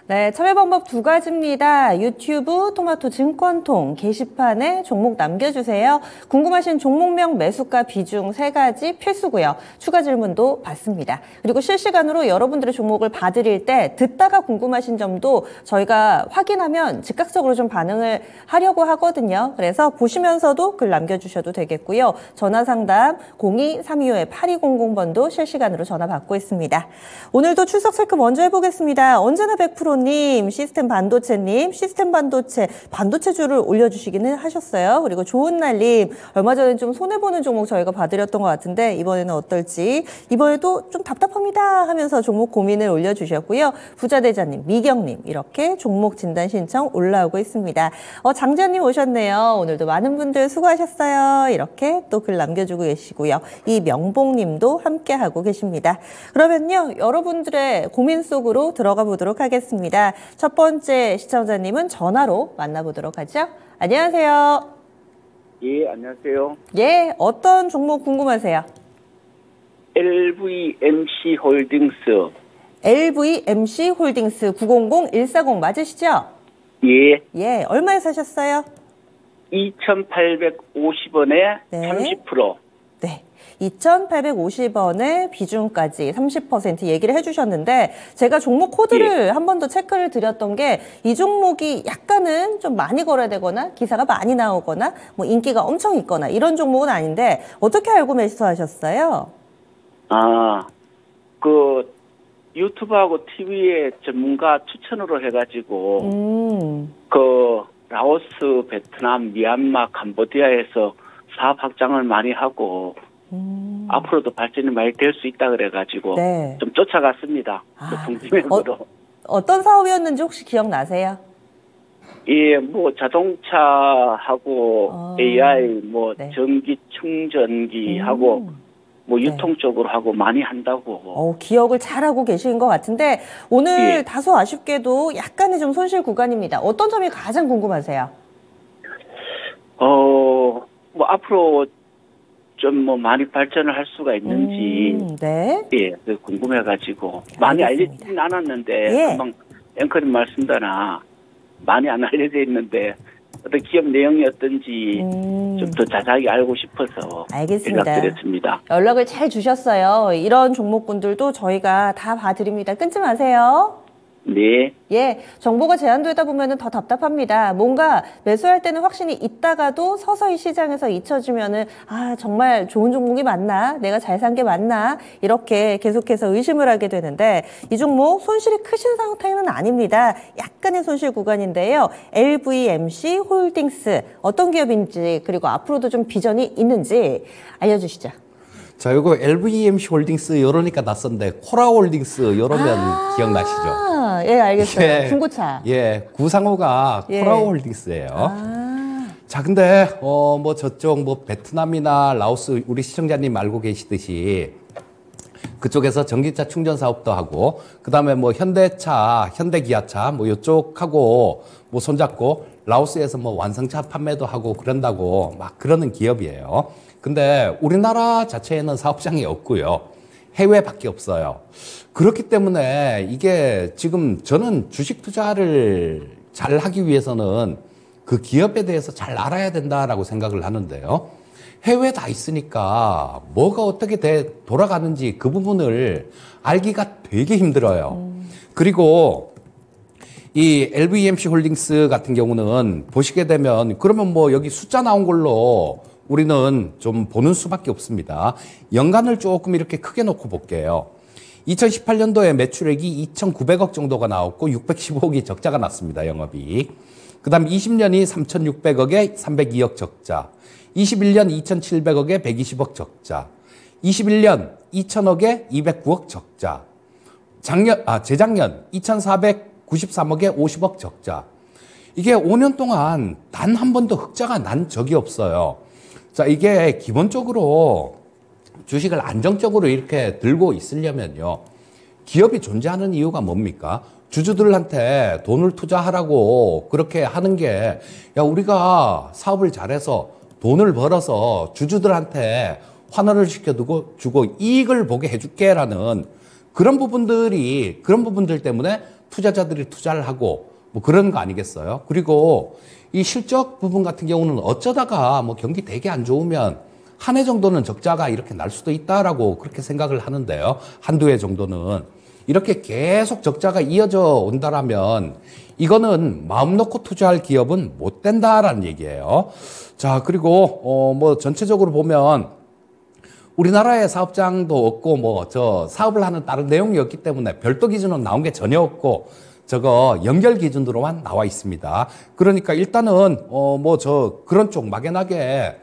네, 참여 방법 두 가지입니다. 유튜브 토마토 증권통 게시판에 종목 남겨주세요. 궁금하신 종목명, 매수가, 비중 세 가지 필수고요. 추가 질문도 받습니다. 그리고 실시간으로 여러분들의 종목을 봐드릴 때 듣다가 궁금하신 점도 저희가 확인하면 즉각적으로 좀 반응을 하려고 하거든요. 그래서 보시면서도 글 남겨주셔도 되겠고요. 전화 상담 02-325-8200번도 실시간으로 전화 받고 있습니다. 오늘도 출석 체크 먼저 해보겠습니다. 언제나 100%님, 시스템 반도체님, 시스템 반도체주를 올려주시기는 하셨어요. 그리고 좋은 날님, 얼마 전에 좀 손해보는 종목 저희가 봐드렸던 것 같은데 이번에는 어떨지, 이번에도 좀 답답합니다 하면서 종목 고민을 올려주셨고요. 부자대자님, 미경님, 이렇게 종목 진단 신청 올라오고 있습니다. 장재현님 오셨네요. 오늘도 많은 분들 수고하셨어요. 이렇게 또 글 남겨주고 계시고요. 이명봉님도 함께하고 계십니다. 그러면요, 여러분들의 고민 속으로 들어가 보도록 하겠습니다. 첫 번째 시청자님은 전화로 만나보도록 하죠. 안녕하세요. 예, 안녕하세요. 예, 어떤 종목 궁금하세요? LVMC 홀딩스. LVMC 홀딩스 900140 맞으시죠? 예. 예, 얼마에 사셨어요? 2,850원에 네. 30%. 네. 2,850원에 비중까지 30% 얘기를 해주셨는데 제가 종목 코드를 한 번 더 체크를 드렸던 게 이 종목이 약간은 좀 많이 거래되거나 기사가 많이 나오거나 뭐 인기가 엄청 있거나 이런 종목은 아닌데 어떻게 알고 매수하셨어요? 유튜브하고 TV에 전문가 추천으로 해가지고 라오스, 베트남, 미얀마, 캄보디아에서 사업 확장을 많이 하고 앞으로도 발전이 많이 될 수 있다 그래가지고 네. 좀 쫓아갔습니다. 동지명으로. 어떤 사업이었는지 혹시 기억나세요? 예, 뭐 자동차하고 AI, 뭐 네. 전기 충전기하고 뭐 유통 네. 쪽으로 하고 많이 한다고. 기억을 잘하고 계신 것 같은데 오늘 예. 다소 아쉽게도 약간의 좀 손실 구간입니다. 어떤 점이 가장 궁금하세요? 뭐 앞으로 좀 뭐 많이 발전을 할 수가 있는지 네. 예, 궁금해가지고 많이 알려지진 않았는데 예. 금방 앵커님 말씀대로 많이 안 알려져 있는데 어떤 기업 내용이 어떤지 좀 더 자세하게 알고 싶어서 알겠습니다. 연락드렸습니다. 연락을 잘 주셨어요. 이런 종목군들도 저희가 다 봐드립니다. 끊지 마세요. 네. 예, 정보가 제한되다 보면은 더 답답합니다. 뭔가 매수할 때는 확신이 있다가도 서서히 시장에서 잊혀지면은 정말 좋은 종목이 맞나? 내가 잘 산 게 맞나? 이렇게 계속해서 의심을 하게 되는데 이 종목 손실이 크신 상태는 아닙니다. 약간의 손실 구간인데요. LVMC 홀딩스 어떤 기업인지 그리고 앞으로도 좀 비전이 있는지 알려주시죠. 자, 요거 LVMC 홀딩스 요러니까 낯선데 코라홀딩스 요러면 기억나시죠? 예, 알겠어요. 예, 중고차. 예, 구상호가 예. 코라홀딩스예요. 자, 근데 뭐 저쪽 뭐 베트남이나 라오스 우리 시청자님 알고 계시듯이 그쪽에서 전기차 충전 사업도 하고 그다음에 뭐 현대차, 현대기아차 뭐 요쪽하고 뭐 손잡고 라오스에서 뭐 완성차 판매도 하고 그런다고 막 그러는 기업이에요. 근데 우리나라 자체에는 사업장이 없고요. 해외밖에 없어요. 그렇기 때문에 이게 지금 저는 주식 투자를 잘 하기 위해서는 그 기업에 대해서 잘 알아야 된다라고 생각을 하는데요. 해외에 다 있으니까 뭐가 어떻게 돌아가는지 그 부분을 알기가 되게 힘들어요. 그리고 이 LVMC 홀딩스 같은 경우는 보시게 되면 그러면 뭐 여기 숫자 나온 걸로 우리는 좀 보는 수밖에 없습니다. 연간을 조금 이렇게 크게 놓고 볼게요. 2018년도에 매출액이 2,900억 정도가 나왔고 615억이 적자가 났습니다. 영업이익. 그 다음 20년이 3,600억에 302억 적자. 21년 2,700억에 120억 적자. 21년 2,000억에 209억 적자. 재작년 2,493억에 50억 적자. 이게 5년 동안 단 한 번도 흑자가 난 적이 없어요. 자, 이게 기본적으로 주식을 안정적으로 이렇게 들고 있으려면요. 기업이 존재하는 이유가 뭡니까? 주주들한테 돈을 투자하라고 그렇게 하는 게, 야, 우리가 사업을 잘해서 돈을 벌어서 주주들한테 환원을 시켜주고 이익을 보게 해줄게라는 그런 부분들 때문에 투자자들이 투자를 하고 뭐 그런 거 아니겠어요? 그리고 이 실적 부분 같은 경우는 어쩌다가 뭐 경기 되게 안 좋으면 한 해 정도는 적자가 이렇게 날 수도 있다라고 그렇게 생각을 하는데요. 한두 해 정도는. 이렇게 계속 적자가 이어져 온다라면 이거는 마음 놓고 투자할 기업은 못 된다라는 얘기예요. 자, 그리고 뭐 전체적으로 보면 우리나라의 사업장도 없고 뭐 저 사업을 하는 다른 내용이 없기 때문에 별도 기준은 나온 게 전혀 없고 저거 연결 기준으로만 나와 있습니다. 그러니까 일단은 뭐 저 그런 쪽 막연하게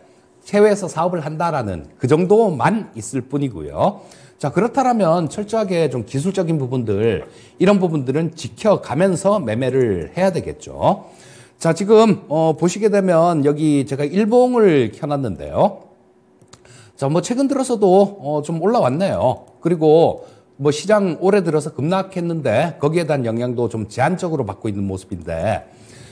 해외에서 사업을 한다라는 그 정도만 있을 뿐이고요. 자, 그렇다면 철저하게 좀 기술적인 부분들, 이런 부분들은 지켜가면서 매매를 해야 되겠죠. 자, 지금 보시게 되면 여기 제가 일봉을 켜놨는데요. 자, 뭐 최근 들어서도 좀 올라왔네요. 그리고 뭐 시장 올해 들어서 급락했는데 거기에 대한 영향도 좀 제한적으로 받고 있는 모습인데,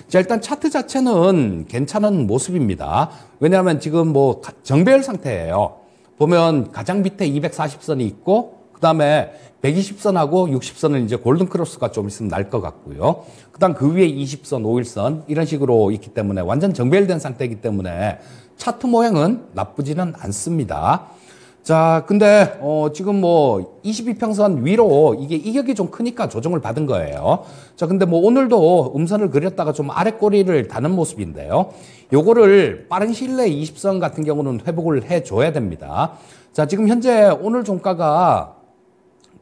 자, 일단 차트 자체는 괜찮은 모습입니다. 왜냐하면 지금 뭐 정배열 상태예요. 보면 가장 밑에 240선이 있고 그 다음에 120선하고 60선은 이제 골든 크로스가 좀 있으면 날 것 같고요. 그 다음 그 위에 20선, 5일선 이런 식으로 있기 때문에 완전 정배열된 상태이기 때문에 차트 모양은 나쁘지는 않습니다. 자, 근데 지금 뭐 22평선 위로 이게 이격이 좀 크니까 조정을 받은 거예요. 자, 근데 뭐 오늘도 음선을 그렸다가 좀 아래 꼬리를 다는 모습인데요. 요거를 빠른 시일 내에 20선 같은 경우는 회복을 해줘야 됩니다. 자, 지금 현재 오늘 종가가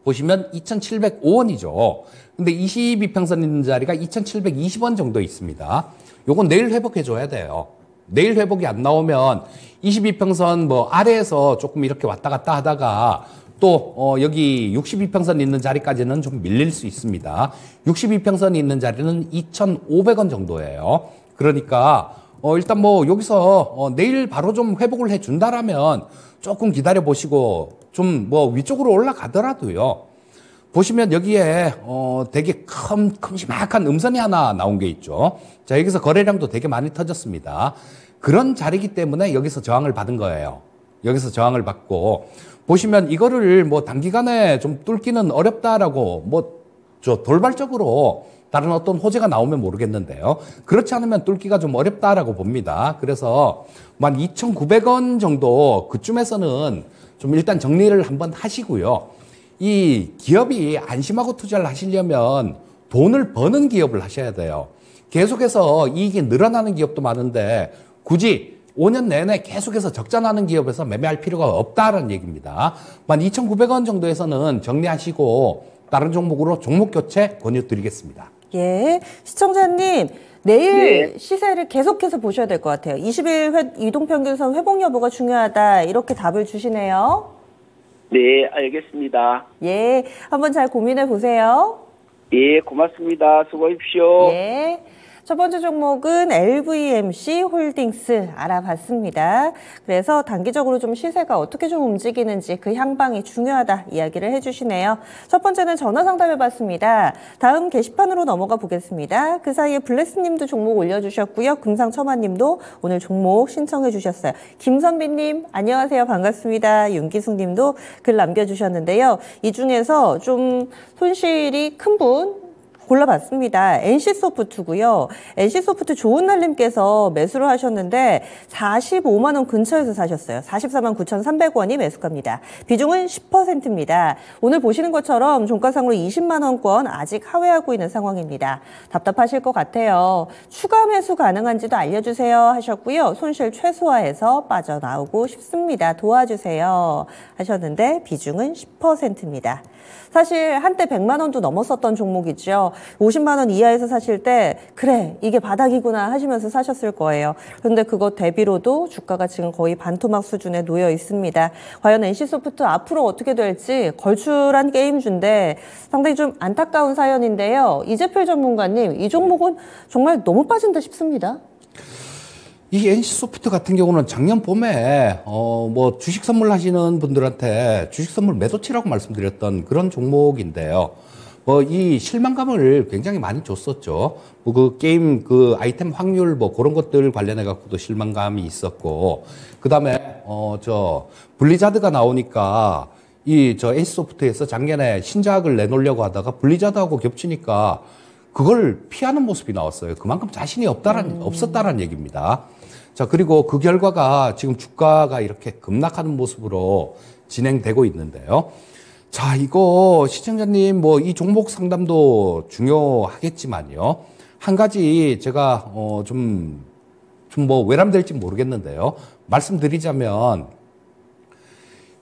보시면 2,705원이죠. 근데 22평선 있는 자리가 2,720원 정도 있습니다. 요건 내일 회복해줘야 돼요. 내일 회복이 안 나오면 22평선 뭐 아래에서 조금 이렇게 왔다 갔다 하다가 또 여기 62평선 있는 자리까지는 좀 밀릴 수 있습니다. 62평선이 있는 자리는 2,500원 정도예요. 그러니까 일단 뭐 여기서 내일 바로 좀 회복을 해준다라면 조금 기다려 보시고 좀 뭐 위쪽으로 올라가더라도요. 보시면 여기에 되게 큼지막한 음선이 하나 나온 게 있죠. 자, 여기서 거래량도 되게 많이 터졌습니다. 그런 자리이기 때문에 여기서 저항을 받은 거예요. 여기서 저항을 받고 보시면 이거를 뭐 단기간에 좀 뚫기는 어렵다라고 뭐 저 돌발적으로 다른 어떤 호재가 나오면 모르겠는데요. 그렇지 않으면 뚫기가 좀 어렵다라고 봅니다. 그래서 한 2,900원 정도 그쯤에서는 좀 일단 정리를 한번 하시고요. 이 기업이 안심하고 투자를 하시려면 돈을 버는 기업을 하셔야 돼요. 계속해서 이익이 늘어나는 기업도 많은데 굳이 5년 내내 계속해서 적자 나는 기업에서 매매할 필요가 없다는 얘기입니다. 12,900원 정도에서는 정리하시고 다른 종목으로 종목 교체 권유드리겠습니다. 예, 시청자님 내일 네. 시세를 계속해서 보셔야 될 것 같아요. 20일 이동평균선 회복 여부가 중요하다 이렇게 답을 주시네요. 네, 알겠습니다. 예, 한번 잘 고민해 보세요. 예, 고맙습니다. 수고하십시오. 예. 첫 번째 종목은 LVMC 홀딩스 알아봤습니다. 그래서 단기적으로 좀 시세가 어떻게 좀 움직이는지 그 향방이 중요하다 이야기를 해주시네요. 첫 번째는 전화 상담해봤습니다. 다음 게시판으로 넘어가 보겠습니다. 그 사이에 블레스님도 종목 올려주셨고요. 금상첨화님도 오늘 종목 신청해 주셨어요. 김선비님 안녕하세요. 반갑습니다. 윤기숙님도 글 남겨주셨는데요. 이 중에서 좀 손실이 큰 분 골라봤습니다. NC소프트고요. NC소프트 좋은 날님께서 매수를 하셨는데 45만 원 근처에서 사셨어요. 44만 9,300원이 매수가입니다. 비중은 10%입니다. 오늘 보시는 것처럼 종가상으로 20만 원권 아직 하회하고 있는 상황입니다. 답답하실 것 같아요. 추가 매수 가능한지도 알려주세요 하셨고요. 손실 최소화해서 빠져나오고 싶습니다. 도와주세요 하셨는데 비중은 10%입니다. 사실 한때 100만 원도 넘었었던 종목이죠. 50만 원 이하에서 사실 때 그래 이게 바닥이구나 하시면서 사셨을 거예요. 그런데 그것 대비로도 주가가 지금 거의 반토막 수준에 놓여 있습니다. 과연 NC소프트 앞으로 어떻게 될지 걸출한 게임주인데 상당히 좀 안타까운 사연인데요. 이재필 전문가님 이 종목은 정말 너무 빠진다 싶습니다. 이 NC소프트 같은 경우는 작년 봄에 뭐 주식 선물하시는 분들한테 주식 선물 매도치라고 말씀드렸던 그런 종목인데요. 뭐 이 실망감을 굉장히 많이 줬었죠. 뭐 그 게임 그 아이템 확률 뭐 그런 것들 관련해 갖고도 실망감이 있었고, 그다음에 저 블리자드가 나오니까 NC소프트에서 작년에 신작을 내놓으려고 하다가 블리자드하고 겹치니까 그걸 피하는 모습이 나왔어요. 그만큼 자신이 없었다라는 얘기입니다. 자, 그리고 그 결과가 지금 주가가 이렇게 급락하는 모습으로 진행되고 있는데요. 자, 이거 시청자님 뭐 이 종목 상담도 중요하겠지만요. 한 가지 제가 좀 뭐 외람될지 모르겠는데요. 말씀드리자면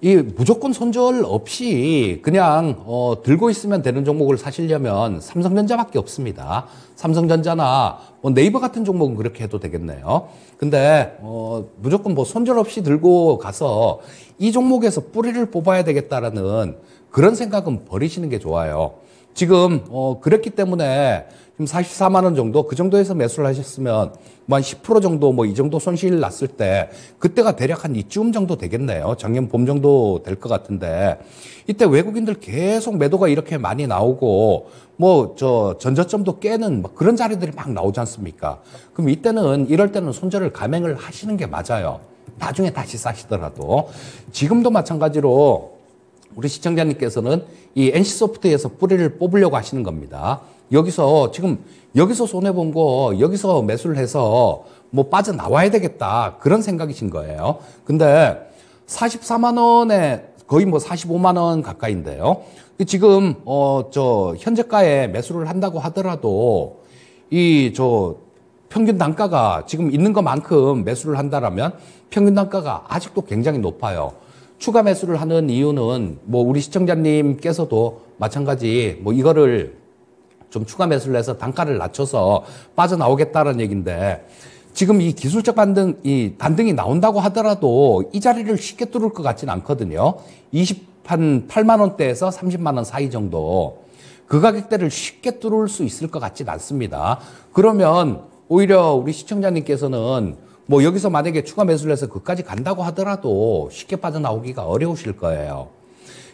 이 무조건 손절 없이 그냥 들고 있으면 되는 종목을 사시려면 삼성전자밖에 없습니다. 삼성전자나 뭐 네이버 같은 종목은 그렇게 해도 되겠네요. 근데 무조건 뭐 손절 없이 들고 가서 이 종목에서 뿌리를 뽑아야 되겠다라는 그런 생각은 버리시는 게 좋아요. 지금 그랬기 때문에 지금 44만 원 정도 그 정도에서 매수를 하셨으면 뭐 한 10% 정도 뭐 이 정도 손실 났을 때 그때가 대략 한 이쯤 정도 되겠네요. 작년 봄 정도 될 것 같은데 이때 외국인들 계속 매도가 이렇게 많이 나오고 뭐 전저점도 깨는 막 그런 자리들이 막 나오지 않습니까? 그럼 이때는 이럴 때는 손절을 감행을 하시는 게 맞아요. 나중에 다시 사시더라도 지금도 마찬가지로 우리 시청자님께서는 이 NC소프트에서 뿌리를 뽑으려고 하시는 겁니다. 여기서 손해본 거, 여기서 매수를 해서 뭐 빠져나와야 되겠다. 그런 생각이신 거예요. 근데 44만 원에 거의 뭐 45만 원 가까이인데요. 지금, 현재가에 매수를 한다고 하더라도 평균 단가가 지금 있는 것만큼 매수를 한다라면 평균 단가가 아직도 굉장히 높아요. 추가 매수를 하는 이유는 뭐 우리 시청자님께서도 마찬가지 뭐 이거를 좀 추가 매수를 해서 단가를 낮춰서 빠져나오겠다는 얘기인데 지금 이 기술적 반등이 나온다고 하더라도 이 자리를 쉽게 뚫을 것 같지는 않거든요. 28만 원대에서 30만 원 사이 정도 그 가격대를 쉽게 뚫을 수 있을 것 같지는 않습니다. 그러면 오히려 우리 시청자님께서는 뭐 여기서 만약에 추가 매수를 해서 그까지 간다고 하더라도 쉽게 빠져나오기가 어려우실 거예요.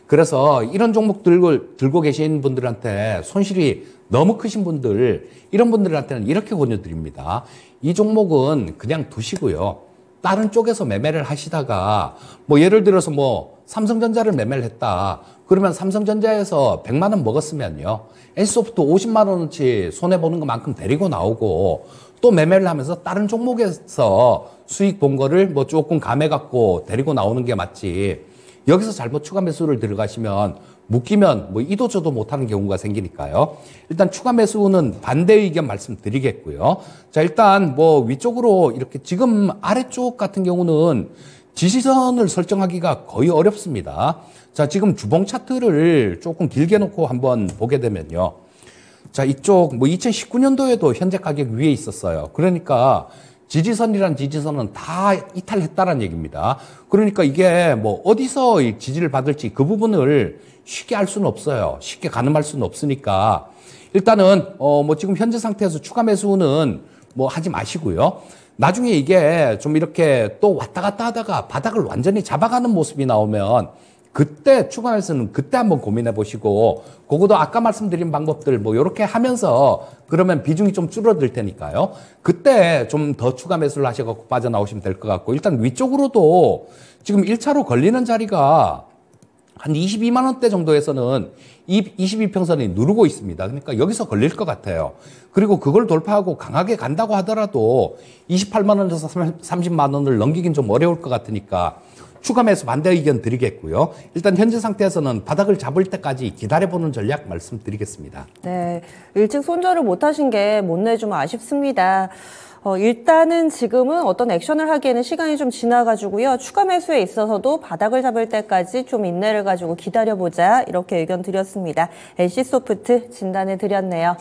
그래서 이런 종목들 들고 계신 분들한테 손실이 너무 크신 분들, 이런 분들한테는 이렇게 권유드립니다. 이 종목은 그냥 두시고요. 다른 쪽에서 매매를 하시다가 뭐 예를 들어서 뭐 삼성전자를 매매를 했다. 그러면 삼성전자에서 100만 원 먹었으면요. NC소프트 50만 원어치 손해보는 것만큼 데리고 나오고 또 매매를 하면서 다른 종목에서 수익 본 거를 뭐 조금 감해갖고 데리고 나오는 게 맞지. 여기서 잘못 추가 매수를 들어가시면 묶이면 뭐 이도 저도 못하는 경우가 생기니까요. 일단 추가 매수는 반대 의견 말씀드리겠고요. 자, 일단 뭐 위쪽으로 이렇게 지금 아래쪽 같은 경우는 지지선을 설정하기가 거의 어렵습니다. 자, 지금 주봉 차트를 조금 길게 놓고 한번 보게 되면요. 자, 이쪽 뭐 2019년도에도 현재 가격 위에 있었어요. 그러니까 지지선이란 지지선은 다 이탈했다는 얘기입니다. 그러니까 이게 뭐 어디서 지지를 받을지 그 부분을 쉽게 알 수는 없어요. 쉽게 가늠할 수는 없으니까 일단은 뭐 지금 현재 상태에서 추가 매수는 뭐 하지 마시고요. 나중에 이게 좀 이렇게 또 왔다 갔다 하다가 바닥을 완전히 잡아가는 모습이 나오면 그때 추가 매수는 그때 한번 고민해 보시고 그것도 아까 말씀드린 방법들 뭐 이렇게 하면서 그러면 비중이 좀 줄어들 테니까요. 그때 좀 더 추가 매수를 하셔갖고 빠져나오시면 될 것 같고 일단 위쪽으로도 지금 1차로 걸리는 자리가 한 22만 원대 정도에서는 이 22평선이 누르고 있습니다. 그러니까 여기서 걸릴 것 같아요. 그리고 그걸 돌파하고 강하게 간다고 하더라도 28만 원에서 30만 원을 넘기긴 좀 어려울 것 같으니까 추가 매수 반대 의견 드리겠고요. 일단 현재 상태에서는 바닥을 잡을 때까지 기다려보는 전략 말씀드리겠습니다. 네, 일찍 손절을 못하신 게 못내 좀 아쉽습니다. 일단은 지금은 어떤 액션을 하기에는 시간이 좀 지나가지고요. 추가 매수에 있어서도 바닥을 잡을 때까지 좀 인내를 가지고 기다려보자 이렇게 의견 드렸습니다. NC소프트 진단해 드렸네요.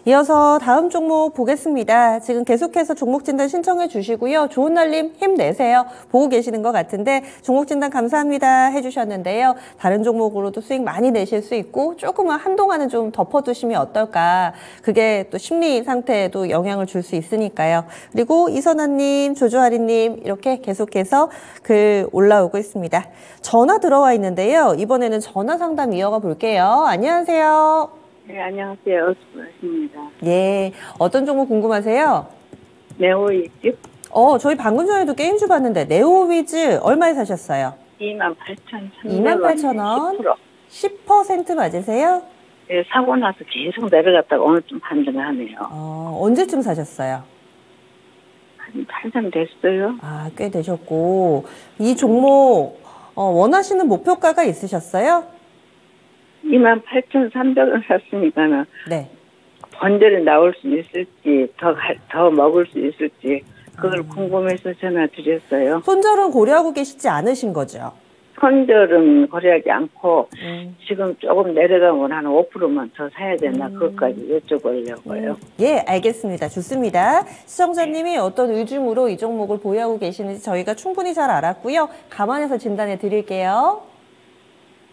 이어서 다음 종목 보겠습니다. 지금 계속해서 종목 진단 신청해 주시고요. 좋은 날님 힘내세요. 보고 계시는 것 같은데 종목 진단 감사합니다 해주셨는데요. 다른 종목으로도 수익 많이 내실 수 있고 조금은 한동안은 좀 덮어두시면 어떨까. 그게 또 심리 상태에도 영향을 줄 수 있으니까요. 그리고 이선아님, 조조아리님 이렇게 계속해서 글 올라오고 있습니다. 전화 들어와 있는데요. 이번에는 전화 상담 이어가 볼게요. 안녕하세요. 네, 안녕하세요. 수고하십니다. 예, 어떤 종목 궁금하세요? 네오이즈? 저희 방금 전에도 게임주 봤는데 네오위즈 얼마에 사셨어요? 28,300원. 28,000원. 10% 맞으세요? 예, 사고 나서 계속 내려갔다가 오늘 좀 반등하네요. 언제쯤 사셨어요? 한참 됐어요. 꽤 되셨고. 이 종목, 원하시는 목표가가 있으셨어요? 28,300원 샀으니까는 네. 번들이 나올 수 있을지, 더 먹을 수 있을지, 그걸 궁금해서 전화 드렸어요. 손절은 고려하고 계시지 않으신 거죠? 손절은 고려하지 않고, 지금 조금 내려가면 한 5%만 더 사야 되나, 그것까지 여쭤보려고요. 예, 알겠습니다. 좋습니다. 시청자님이 어떤 의중으로 이 종목을 보유하고 계시는지 저희가 충분히 잘 알았고요. 감안해서 진단해 드릴게요.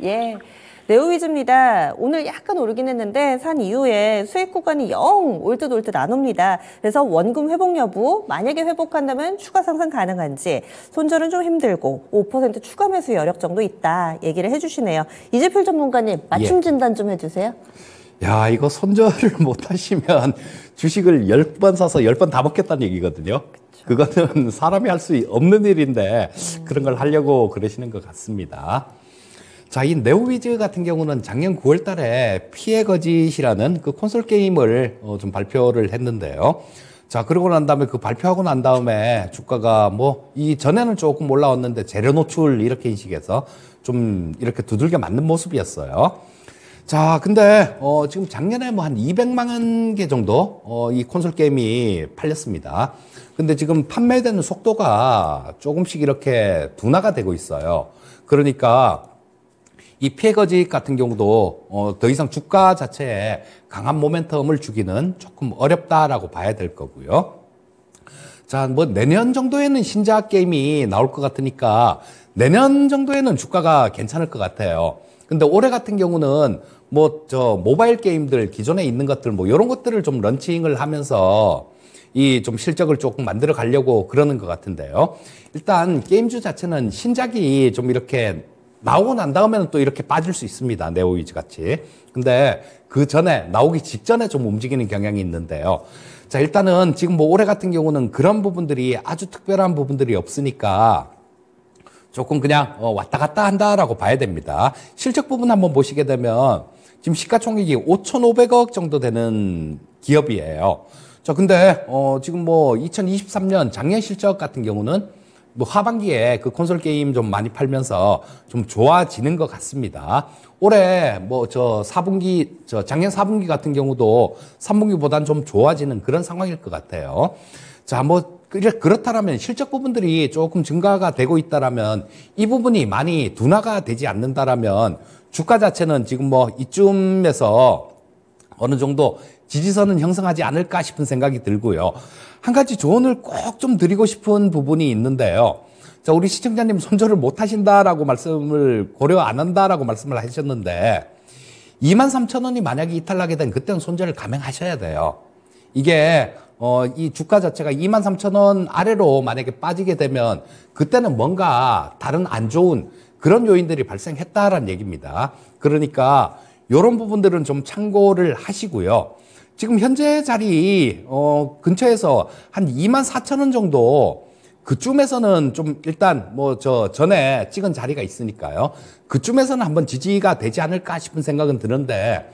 예. 네오위즈입니다. 오늘 약간 오르긴 했는데 산 이후에 수익 구간이 영 올 듯 올 듯 안 옵니다. 그래서 원금 회복 여부, 만약에 회복한다면 추가 상승 가능한지, 손절은 좀 힘들고 5% 추가 매수 여력 정도 있다 얘기를 해주시네요. 이재필 전문가님 맞춤 진단 좀 해주세요. 야, 이거 손절을 못 하시면 주식을 10번 사서 10번 다 먹겠다는 얘기거든요. 그거는 사람이 할 수 없는 일인데 그런 걸 하려고 그러시는 것 같습니다. 자, 이 네오위즈 같은 경우는 작년 9월 달에 피해 거짓이라는 그 콘솔 게임을 좀 발표를 했는데요. 자, 그러고 난 다음에 그 발표하고 난 다음에 주가가 뭐 이 전에는 조금 올라왔는데 재료 노출 이렇게 인식해서 좀 이렇게 두들겨 맞는 모습이었어요. 자, 근데 지금 작년에 뭐 한 200만 개 정도 이 콘솔 게임이 팔렸습니다. 근데 지금 판매되는 속도가 조금씩 이렇게 둔화가 되고 있어요. 그러니까 이 피해 거짓 같은 경우도 더 이상 주가 자체에 강한 모멘텀을 주기는 조금 어렵다라고 봐야 될 거고요. 자, 뭐 내년 정도에는 신작 게임이 나올 것 같으니까 내년 정도에는 주가가 괜찮을 것 같아요. 근데 올해 같은 경우는 뭐 모바일 게임들 기존에 있는 것들 뭐 이런 것들을 좀 런칭을 하면서 이 좀 실적을 조금 만들어 가려고 그러는 것 같은데요. 일단 게임주 자체는 신작이 좀 이렇게 나오고 난 다음에는 또 이렇게 빠질 수 있습니다. 네오위즈 같이. 근데 그 전에, 나오기 직전에 좀 움직이는 경향이 있는데요. 자, 일단은 지금 뭐 올해 같은 경우는 그런 부분들이 아주 특별한 부분들이 없으니까 조금 그냥 왔다 갔다 한다라고 봐야 됩니다. 실적 부분 한번 보시게 되면 지금 시가총액이 5,500억 정도 되는 기업이에요. 자, 근데 지금 뭐 2023년 작년 실적 같은 경우는 뭐 하반기에 그 콘솔 게임 좀 많이 팔면서 좀 좋아지는 것 같습니다. 올해 뭐 작년 4분기 같은 경우도 3분기보다는 좀 좋아지는 그런 상황일 것 같아요. 자, 뭐 그렇다라면 실적 부분들이 조금 증가가 되고 있다라면 이 부분이 많이 둔화가 되지 않는다라면 주가 자체는 지금 뭐 이쯤에서 어느 정도 지지선은 형성하지 않을까 싶은 생각이 들고요. 한 가지 조언을 꼭 좀 드리고 싶은 부분이 있는데요. 자, 우리 시청자님 손절을 못 하신다라고 고려 안 한다라고 말씀을 하셨는데 23,000원이 만약에 이탈하게 된 그때는 손절을 감행하셔야 돼요. 이게 이 주가 자체가 23,000원 아래로 만약에 빠지게 되면 그때는 뭔가 다른 안 좋은 그런 요인들이 발생했다라는 얘기입니다. 그러니까 이런 부분들은 좀 참고를 하시고요. 지금 현재 자리 근처에서 한 24,000원 정도 그쯤에서는 좀 일단 뭐 전에 찍은 자리가 있으니까요. 그쯤에서는 한번 지지가 되지 않을까 싶은 생각은 드는데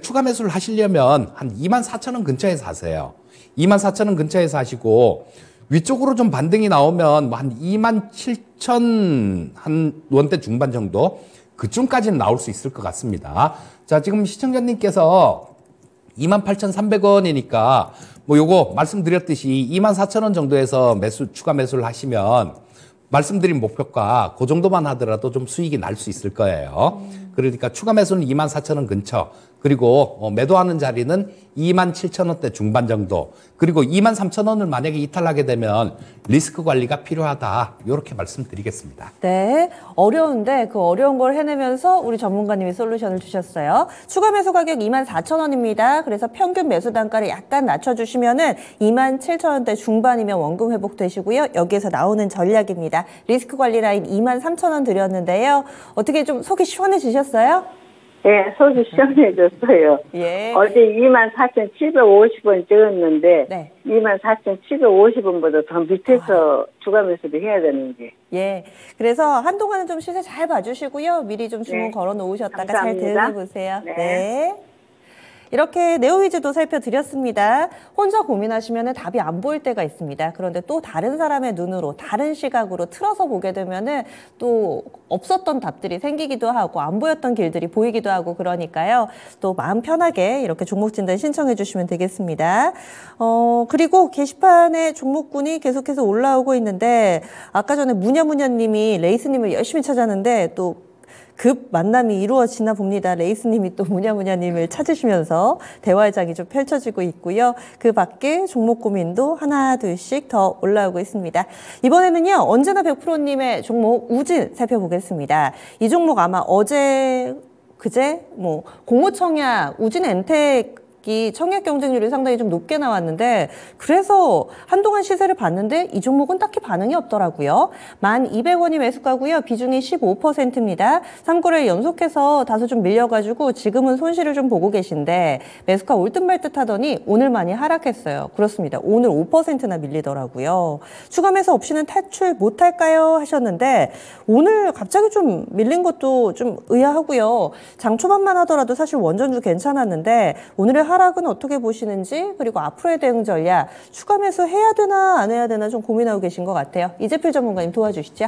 추가 매수를 하시려면 한 24,000원 근처에서 하세요. 24,000원 근처에서 하시고 위쪽으로 좀 반등이 나오면 한 27,000 한 원대 중반 정도 그쯤까지는 나올 수 있을 것 같습니다. 자, 지금 시청자님께서 28,300원이니까 뭐 요거 말씀드렸듯이 24,000원 정도에서 추가 매수를 하시면 말씀드린 목표가 그 정도만 하더라도 좀 수익이 날 수 있을 거예요. 그러니까 추가 매수는 24,000원 근처, 그리고 매도하는 자리는 27,000원대 중반 정도, 그리고 23,000원을 만약에 이탈하게 되면 리스크 관리가 필요하다. 이렇게 말씀드리겠습니다. 네, 어려운데 그 어려운 걸 해내면서 우리 전문가님이 솔루션을 주셨어요. 추가 매수 가격 24,000원입니다. 그래서 평균 매수 단가를 약간 낮춰주시면은 27,000원대 중반이면 원금 회복되시고요. 여기에서 나오는 전략입니다. 리스크 관리 라인 23,000원 드렸는데요. 어떻게 좀 속이 시원해지셨어요? 예, 속이 시원해졌어요. 예. 어제 24,750원 찍었는데 네. 24,750원보다 더 밑에서 추가 매수를 해야 되는지. 예. 그래서 한동안은 좀 시세 잘 봐주시고요. 미리 좀 주문 네. 걸어 놓으셨다가 감사합니다. 잘 대응해보세요. 네. 이렇게 네오위즈도 살펴드렸습니다. 혼자 고민하시면 답이 안 보일 때가 있습니다. 그런데 또 다른 사람의 눈으로, 다른 시각으로 틀어서 보게 되면은 또 없었던 답들이 생기기도 하고 안 보였던 길들이 보이기도 하고 그러니까요. 또 마음 편하게 이렇게 종목 진단 신청해 주시면 되겠습니다. 그리고 게시판에 종목군이 계속해서 올라오고 있는데 아까 전에 무냐무냐님이 레이스님을 열심히 찾았는데 또 급 만남이 이루어지나 봅니다. 레이스님이 또 무냐무냐님을 찾으시면서 대화의 장이 좀 펼쳐지고 있고요. 그 밖에 종목 고민도 하나 둘씩 더 올라오고 있습니다. 이번에는요. 언제나 100%님의 종목 우진 살펴보겠습니다. 이 종목 아마 어제 그제 공호청약 우진 엔텍 청약 경쟁률이 상당히 좀 높게 나왔는데 그래서 한동안 시세를 봤는데 이 종목은 딱히 반응이 없더라고요. 1,200원이 매수가고요. 비중이 15%입니다. 3거래일 연속해서 다소 좀 밀려가지고 지금은 손실을 좀 보고 계신데 매수가 올듯말듯 하더니 오늘 많이 하락했어요. 그렇습니다. 오늘 5%나 밀리더라고요. 추가 매수 없이는 탈출 못할까요? 하셨는데 오늘 갑자기 좀 밀린 것도 좀 의아하고요. 장 초반만 하더라도 사실 원전주 괜찮았는데 오늘의 하락은 어떻게 보시는지 그리고 앞으로의 대응 전략 추가 매수 해야 되나 안 해야 되나 좀 고민하고 계신 것 같아요. 이재필 전문가님 도와주시죠.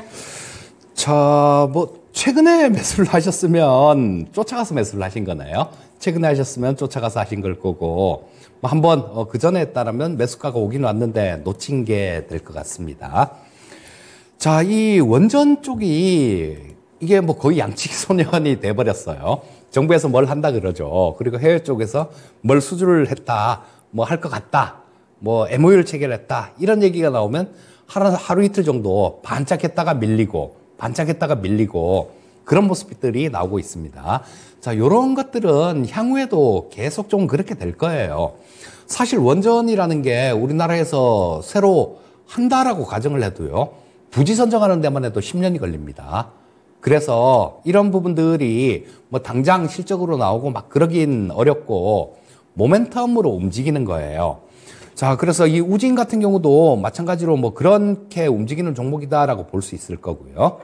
자, 최근에 매수를 하셨으면 쫓아가서 매수를 하신 거네요. 최근에 하셨으면 쫓아가서 하신 걸 거고 한번 그 전에 했다라면 매수가가 오긴 왔는데 놓친 게 될 것 같습니다. 자, 이 원전 쪽이 이게 거의 양치기 소년이 돼버렸어요. 정부에서 뭘 한다 그러죠. 그리고 해외 쪽에서 뭘 수주를 했다, 할 것 같다, MOU를 체결했다 이런 얘기가 나오면 하루 이틀 정도 반짝했다가 밀리고 그런 모습들이 나오고 있습니다. 자, 이런 것들은 향후에도 계속 좀 그렇게 될 거예요. 사실 원전이라는 게 우리나라에서 새로 한다라고 가정을 해도요, 부지 선정하는 데만 해도 10년이 걸립니다. 그래서 이런 부분들이 당장 실적으로 나오고 그러긴 어렵고 모멘텀으로 움직이는 거예요. 자, 그래서 이 우진 같은 경우도 마찬가지로 그렇게 움직이는 종목이다라고 볼 수 있을 거고요.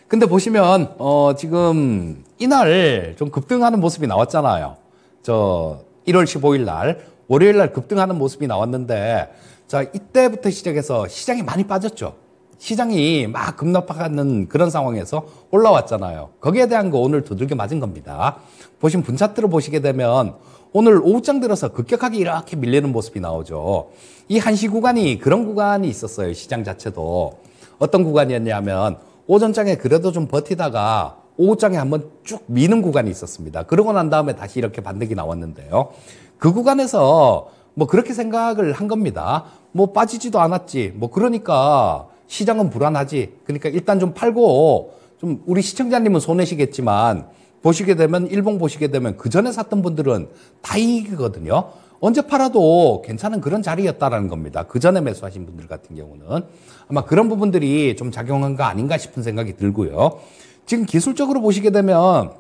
근데 보시면 지금 이날 좀 급등하는 모습이 나왔잖아요. 1월 15일 날 월요일 날 급등하는 모습이 나왔는데 자, 이때부터 시작해서 시장이 많이 빠졌죠. 시장이 막 급락하는 그런 상황에서 올라왔잖아요. 거기에 대한 거 오늘 두들겨 맞은 겁니다. 보신 분차트를 보시게 되면 오늘 오후장 들어서 급격하게 이렇게 밀리는 모습이 나오죠. 이 한시 구간이 그런 구간이 있었어요. 시장 자체도. 어떤 구간이었냐면 오전장에 그래도 좀 버티다가 오후장에 한번 쭉 미는 구간이 있었습니다. 그러고 난 다음에 다시 이렇게 반등이 나왔는데요. 그 구간에서 그렇게 생각을 한 겁니다. 빠지지도 않았지. 그러니까 시장은 불안하지. 그러니까 일단 좀 팔고 좀 우리 시청자님은 손해시겠지만 보시게 되면 일봉 보시게 되면 그 전에 샀던 분들은 다 이익이거든요. 언제 팔아도 괜찮은 그런 자리였다라는 겁니다. 그 전에 매수하신 분들 같은 경우는 아마 그런 부분들이 좀 작용한 거 아닌가 싶은 생각이 들고요. 지금 기술적으로 보시게 되면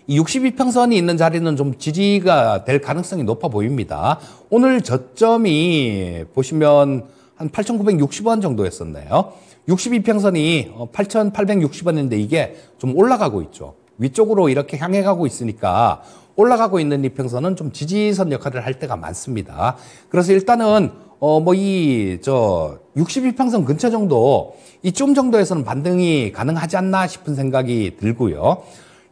이 62평선이 있는 자리는 좀 지지가 될 가능성이 높아 보입니다. 오늘 저점이 보시면 한 8,960원 정도였었네요. 62평선이 8,860원인데 이게 좀 올라가고 있죠. 위쪽으로 이렇게 향해 가고 있으니까 올라가고 있는 이평선은 좀 지지선 역할을 할 때가 많습니다. 그래서 일단은 62평선 근처 정도 이쯤 정도에서는 반등이 가능하지 않나 싶은 생각이 들고요.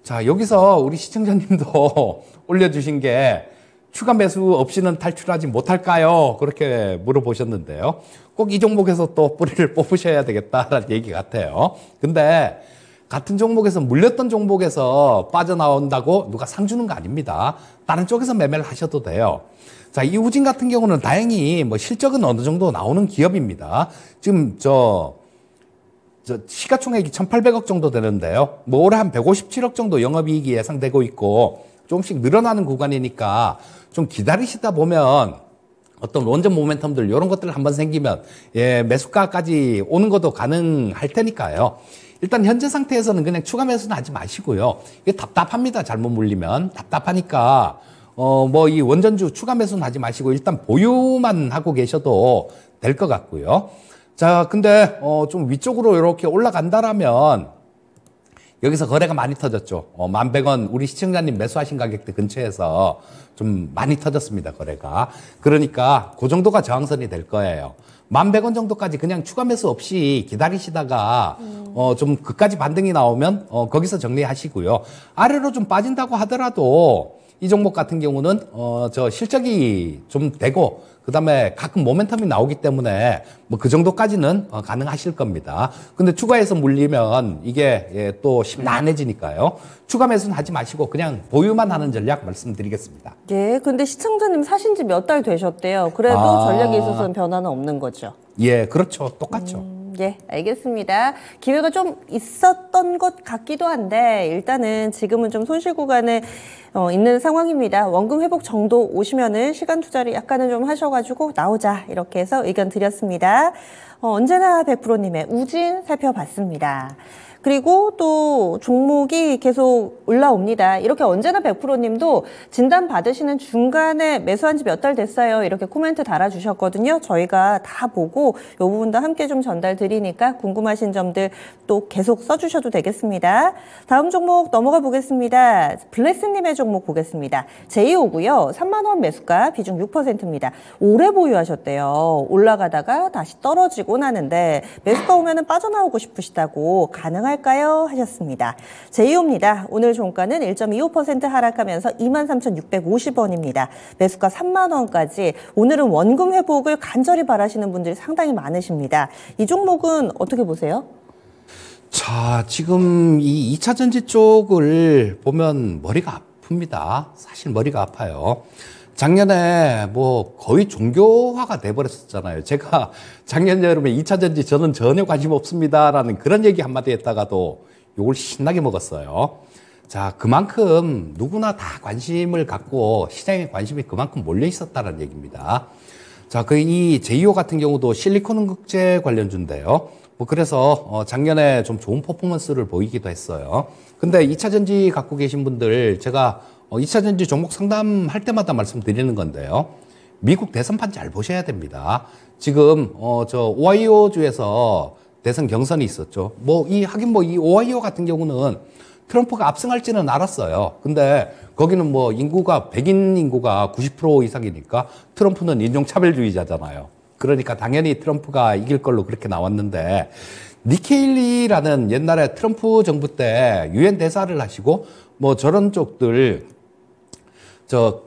자, 여기서 우리 시청자님도 올려주신 게 추가 매수 없이는 탈출하지 못할까요? 그렇게 물어보셨는데요. 꼭 이 종목에서 또 뿌리를 뽑으셔야 되겠다라는 얘기 같아요. 근데 같은 종목에서 물렸던 종목에서 빠져나온다고 누가 상 주는 거 아닙니다. 다른 쪽에서 매매를 하셔도 돼요. 자, 이 우진 같은 경우는 다행히 실적은 어느 정도 나오는 기업입니다. 지금 시가총액이 1,800억 정도 되는데요. 올해 한 157억 정도 영업이익이 예상되고 있고 조금씩 늘어나는 구간이니까 좀 기다리시다 보면 어떤 원전 모멘텀들 이런 것들 한번 생기면 매수가까지 오는 것도 가능할 테니까요. 일단 현재 상태에서는 그냥 추가 매수는 하지 마시고요. 이게 답답합니다. 잘못 물리면. 답답하니까, 뭐 이 원전주 추가 매수는 하지 마시고 일단 보유만 하고 계셔도 될 것 같고요. 자, 근데, 좀 위쪽으로 이렇게 올라간다라면, 여기서 거래가 많이 터졌죠. 11,100원 우리 시청자님 매수하신 가격대 근처에서 좀 많이 터졌습니다. 거래가. 그러니까 그 정도가 저항선이 될 거예요. 11,100원 정도까지 그냥 추가 매수 없이 기다리시다가 좀 그까지 반등이 나오면 거기서 정리하시고요. 아래로 좀 빠진다고 하더라도 이 종목 같은 경우는 저 실적이 좀 되고 그다음에 가끔 모멘텀이 나오기 때문에 뭐 그 정도까지는 가능하실 겁니다. 근데 추가해서 물리면 이게 또 심란해지니까요. 추가 매수는 하지 마시고 그냥 보유만 하는 전략 말씀드리겠습니다. 예, 근데 시청자님 사신 지 몇 달 되셨대요. 그래도 전략에 있어서는 변화는 없는 거죠. 예, 그렇죠. 똑같죠. 예, 알겠습니다. 기회가 좀 있었던 것 같기도 한데 일단은 지금은 좀 손실 구간에 있는 상황입니다. 원금 회복 정도 오시면은 시간 투자를 약간은 좀 하셔가지고 나오자 이렇게 해서 의견 드렸습니다. 언제나 100%님의 우진 살펴봤습니다. 그리고 또 종목이 계속 올라옵니다. 이렇게 언제나 100%님도 진단 받으시는 중간에 매수한 지 몇 달 됐어요. 이렇게 코멘트 달아주셨거든요. 저희가 다 보고 이 부분도 함께 좀 전달 드리니까 궁금하신 점들 또 계속 써주셔도 되겠습니다. 다음 종목 넘어가 보겠습니다. 블레스님의 종목 보겠습니다. 제이오고요. 3만 원 매수가 비중 6%입니다. 오래 보유하셨대요. 올라가다가 다시 떨어지고 나는데 매수가 오면은 빠져나오고 싶으시다고 가능할까요? 하셨습니다. 제이오입니다. 오늘 종가는 1.25% 하락하면서 23,650원입니다. 매수가 3만 원까지 오늘은 원금 회복을 간절히 바라시는 분들이 상당히 많으십니다. 이 종목은 어떻게 보세요? 자, 지금 이 2차 전지 쪽을 보면 머리가 아픕니다. 사실 머리가 아파요. 작년에 뭐 거의 종교화가 돼버렸었잖아요. 제가 작년 여름에 2차 전지 저는 전혀 관심 없습니다라는 그런 얘기 한마디 했다가도 욕을 신나게 먹었어요. 자, 그만큼 누구나 다 관심을 갖고 시장에 관심이 그만큼 몰려 있었다는 얘기입니다. 자, 이 제이오 같은 경우도 실리콘 응급제 관련주인데요. 뭐 그래서 작년에 좀 좋은 퍼포먼스를 보이기도 했어요. 근데 2차 전지 갖고 계신 분들 제가 2차 전지 종목 상담할 때마다 말씀드리는 건데요. 미국 대선판 잘 보셔야 됩니다. 지금 저 오하이오주에서 대선 경선이 있었죠. 이 오하이오 같은 경우는 트럼프가 압승할지는 알았어요. 근데 거기는 뭐 백인 인구가 90% 이상이니까 트럼프는 인종차별주의자잖아요. 그러니까 당연히 트럼프가 이길 걸로 그렇게 나왔는데 니케일리라는 옛날에 트럼프 정부 때 유엔 대사를 하시고 뭐 저런 쪽들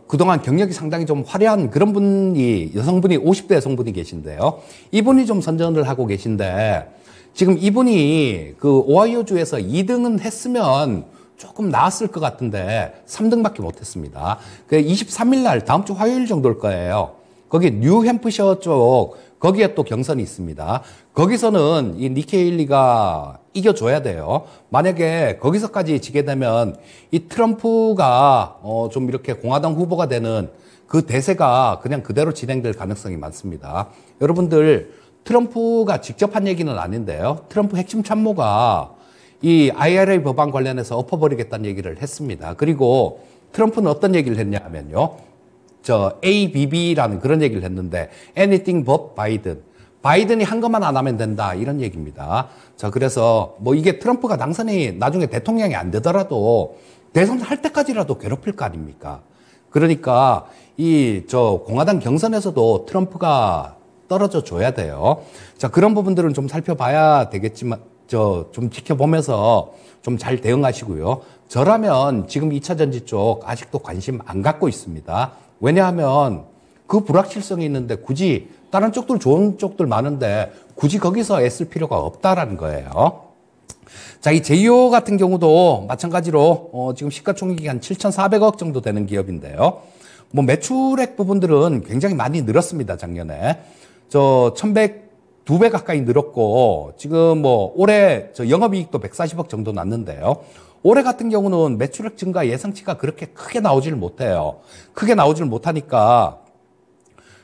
그동안 경력이 상당히 좀 화려한 그런 분이, 여성분이 50대 여성분이 계신데요. 이분이 좀 선전을 하고 계신데, 지금 이분이 그 오하이오주에서 2등은 했으면 조금 나았을 것 같은데, 3등밖에 못했습니다. 23일 날, 다음 주 화요일 정도일 거예요. 거기 뉴햄프셔 쪽, 거기에 또 경선이 있습니다. 거기서는 이 니케일리가 이겨줘야 돼요. 만약에 거기서까지 지게 되면 이 트럼프가 좀 이렇게 공화당 후보가 되는 그 대세가 그냥 그대로 진행될 가능성이 많습니다. 여러분들 트럼프가 직접 한 얘기는 아닌데요. 트럼프 핵심 참모가 이 IRA 법안 관련해서 엎어버리겠다는 얘기를 했습니다. 그리고 트럼프는 어떤 얘기를 했냐면요. ABB라는 그런 얘기를 했는데 anything but Biden. 바이든이 한 것만 안 하면 된다 이런 얘기입니다. 자, 그래서 뭐 이게 트럼프가 당선이 나중에 대통령이 안 되더라도 대선 할 때까지라도 괴롭힐 거 아닙니까? 그러니까 공화당 경선에서도 트럼프가 떨어져 줘야 돼요. 자, 그런 부분들은 좀 살펴봐야 되겠지만 좀 지켜보면서 좀 잘 대응하시고요. 저라면 지금 2차 전지 쪽 아직도 관심 안 갖고 있습니다. 왜냐하면 그 불확실성이 있는데 굳이 다른 쪽들 좋은 쪽들 많은데 굳이 거기서 애쓸 필요가 없다라는 거예요. 자, 이 제이오 같은 경우도 마찬가지로 지금 시가총액이 한 7,400억 정도 되는 기업인데요. 뭐 매출액 부분들은 굉장히 많이 늘었습니다. 작년에 2배 가까이 늘었고 지금 뭐 올해 영업이익도 140억 정도 났는데요. 올해 같은 경우는 매출액 증가 예상치가 그렇게 크게 나오질 못해요. 크게 나오질 못하니까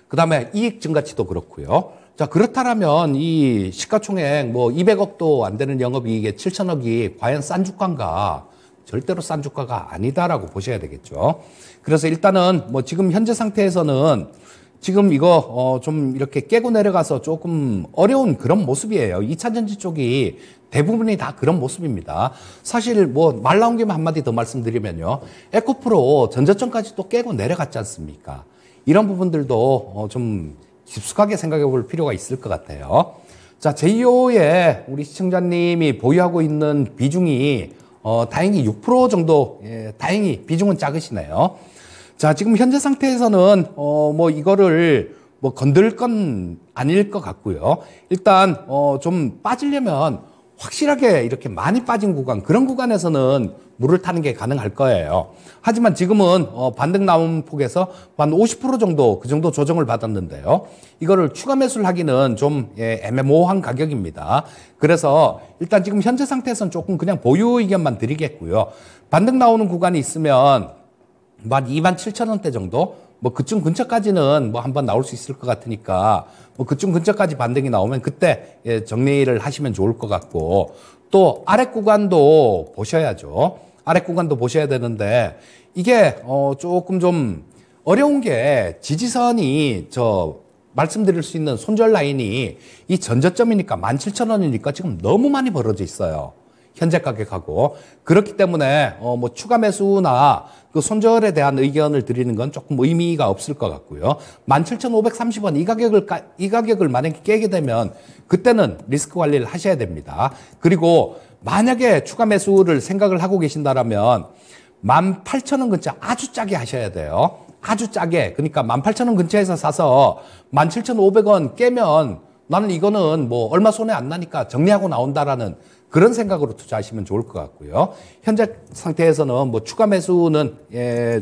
그다음에 이익 증가치도 그렇고요. 자, 그렇다면 이 시가총액 뭐 200억도 안 되는 영업이익에 7천억이 과연 싼 주가인가? 절대로 싼 주가가 아니다라고 보셔야 되겠죠. 그래서 일단은 뭐 지금 현재 상태에서는 지금 이거 좀 이렇게 깨고 내려가서 조금 어려운 그런 모습이에요. 2차전지 쪽이 대부분이 다 그런 모습입니다. 사실 뭐 말 나온 김에 한마디 더 말씀드리면요. 에코프로 전저점까지 또 깨고 내려갔지 않습니까? 이런 부분들도 좀 깊숙하게 생각해 볼 필요가 있을 것 같아요. 자, 제2호에 우리 시청자님이 보유하고 있는 비중이 다행히 6% 정도, 다행히 비중은 작으시네요. 자, 지금 현재 상태에서는 뭐 이거를 뭐 건들 건 아닐 것 같고요. 일단 좀 빠지려면 확실하게 이렇게 많이 빠진 구간, 그런 구간에서는 물을 타는 게 가능할 거예요. 하지만 지금은 반등 나온 폭에서 한 50% 정도, 그 정도 조정을 받았는데요. 이거를 추가 매수를 하기는 좀 애매모호한 가격입니다. 그래서 일단 지금 현재 상태에서는 조금 그냥 보유 의견만 드리겠고요. 반등 나오는 구간이 있으면 한 27,000원대 정도? 뭐 그쯤 근처까지는 뭐 한번 나올 수 있을 것 같으니까 뭐 그쯤 근처까지 반등이 나오면 그때 정리를 하시면 좋을 것 같고, 또 아래 구간도 보셔야죠. 아래 구간도 보셔야 되는데 이게 조금 좀 어려운 게 지지선이 말씀드릴 수 있는 손절 라인이 이 전저점이니까 17,000원이니까 지금 너무 많이 벌어져 있어요. 현재 가격하고. 그렇기 때문에 뭐 추가 매수나 그 손절에 대한 의견을 드리는 건 조금 의미가 없을 것 같고요. 17,530원 이 가격을 만약에 깨게 되면 그때는 리스크 관리를 하셔야 됩니다. 그리고 만약에 추가 매수를 생각을 하고 계신다라면 18,000원 근처 아주 짜게 하셔야 돼요. 아주 짜게. 그러니까 18,000원 근처에서 사서 17,500원 깨면 나는 이거는 뭐 얼마 손해 안 나니까 정리하고 나온다라는 그런 생각으로 투자하시면 좋을 것 같고요. 현재 상태에서는 뭐 추가 매수는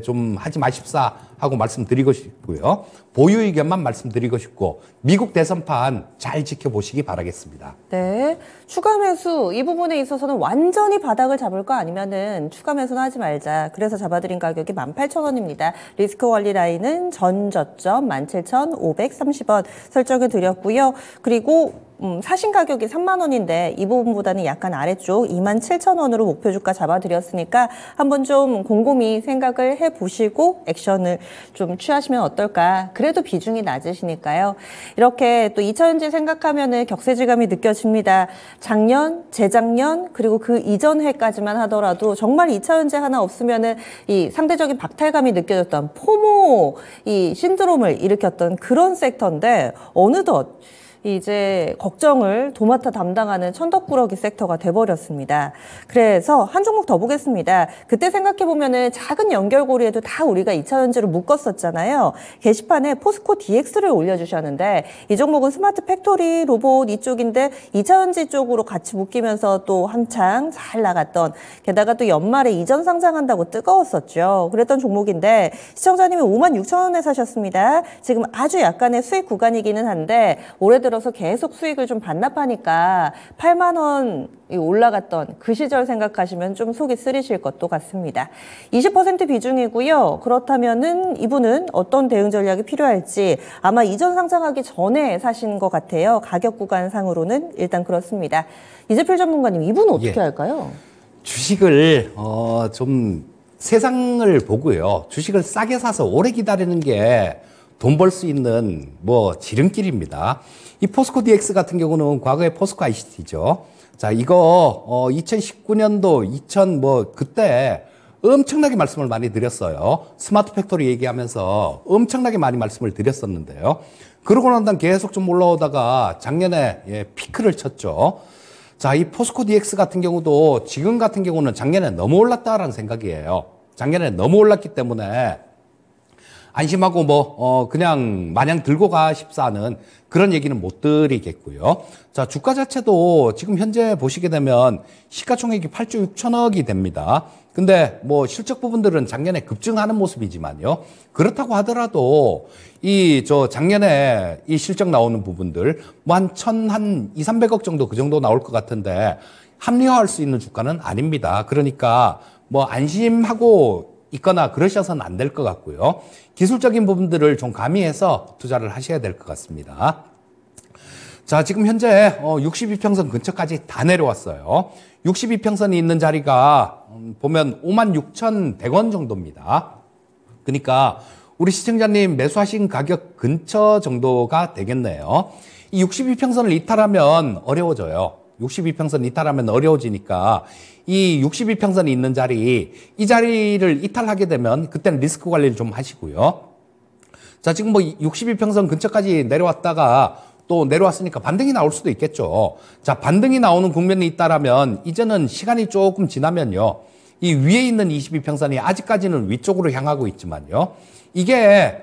좀 하지 마십사 하고 말씀드리고 싶고요. 보유 의견만 말씀드리고 싶고, 미국 대선판 잘 지켜보시기 바라겠습니다. 네. 추가 매수 이 부분에 있어서는 완전히 바닥을 잡을까 아니면은 추가 매수는 하지 말자. 그래서 잡아드린 가격이 18,000원입니다. 리스크 관리 라인은 전 저점 17,530원 설정해 드렸고요. 그리고 사신 가격이 3만 원인데 이 부분보다는 약간 아래쪽 27,000원으로 목표 주가 잡아드렸으니까 한번 좀 곰곰이 생각을 해보시고 액션을 좀 취하시면 어떨까. 그래도 비중이 낮으시니까요. 이렇게 또 2차전지 생각하면은 격세지감이 느껴집니다. 작년, 재작년, 그리고 그 이전 해까지만 하더라도 정말 2차전지 하나 없으면은 이 상대적인 박탈감이 느껴졌던 포모 이 신드롬을 일으켰던 그런 섹터인데 어느덧 이제 걱정을 도맡아 담당하는 천덕꾸러기 섹터가 돼버렸습니다. 그래서 한 종목 더 보겠습니다. 그때 생각해보면은 작은 연결고리에도 다 우리가 2차전지로 묶었었잖아요. 게시판에 포스코 DX를 올려주셨는데 이 종목은 스마트 팩토리, 로봇 이쪽인데 2차전지 쪽으로 같이 묶이면서 또 한창 잘 나갔던, 게다가 또 연말에 이전 상장한다고 뜨거웠었죠. 그랬던 종목인데 시청자님이 56,000원에 사셨습니다. 지금 아주 약간의 수익 구간이기는 한데 올해 들어서 계속 수익을 좀 반납하니까 8만 원 올라갔던 그 시절 생각하시면 좀 속이 쓰리실 것도 같습니다. 20% 비중이고요. 그렇다면은 이분은 어떤 대응 전략이 필요할지 아마 이전 상장하기 전에 사신 것 같아요. 가격 구간상으로는 일단 그렇습니다. 이재필 전문가님, 이분은 어떻게 할까요? 주식을 좀 세상을 보고요. 주식을 싸게 사서 오래 기다리는 게 돈 벌 수 있는 뭐 지름길입니다. 이 포스코 DX 같은 경우는 과거에 포스코 ICT죠. 자, 이거 2019년도 그때 엄청나게 말씀을 많이 드렸어요. 스마트 팩토리 얘기하면서 엄청나게 많이 말씀을 드렸었는데요. 그러고 난 다음 계속 좀 올라오다가 작년에 피크를 쳤죠. 자, 이 포스코 DX 같은 경우도 지금 같은 경우는 작년에 너무 올랐다라는 생각이에요. 작년에 너무 올랐기 때문에 안심하고 그냥 마냥 들고 가십사 하는 그런 얘기는 못 드리겠고요. 자, 주가 자체도 지금 현재 보시게 되면 시가총액이 8조 6천억이 됩니다. 근데 실적 부분들은 작년에 급증하는 모습이지만요. 그렇다고 하더라도 작년에 이 실적 나오는 부분들 한 200-300억 정도 그 정도 나올 것 같은데 합리화할 수 있는 주가는 아닙니다. 그러니까 안심하고 있거나 그러셔서는 안 될 것 같고요. 기술적인 부분들을 좀 가미해서 투자를 하셔야 될 것 같습니다. 자, 지금 현재 62평선 근처까지 다 내려왔어요. 62평선이 있는 자리가 보면 56,100원 정도입니다. 그러니까 우리 시청자님 매수하신 가격 근처 정도가 되겠네요. 이 62평선을 이탈하면 어려워져요. 62평선 이탈하면 어려워지니까 이 62평선이 있는 자리, 이 자리를 이탈하게 되면 그때는 리스크 관리를 좀 하시고요. 자, 지금 뭐 62평선 근처까지 내려왔다가 또 내려왔으니까 반등이 나올 수도 있겠죠. 자, 반등이 나오는 국면이 있다라면 이제는 시간이 조금 지나면요. 이 위에 있는 22평선이 아직까지는 위쪽으로 향하고 있지만요. 이게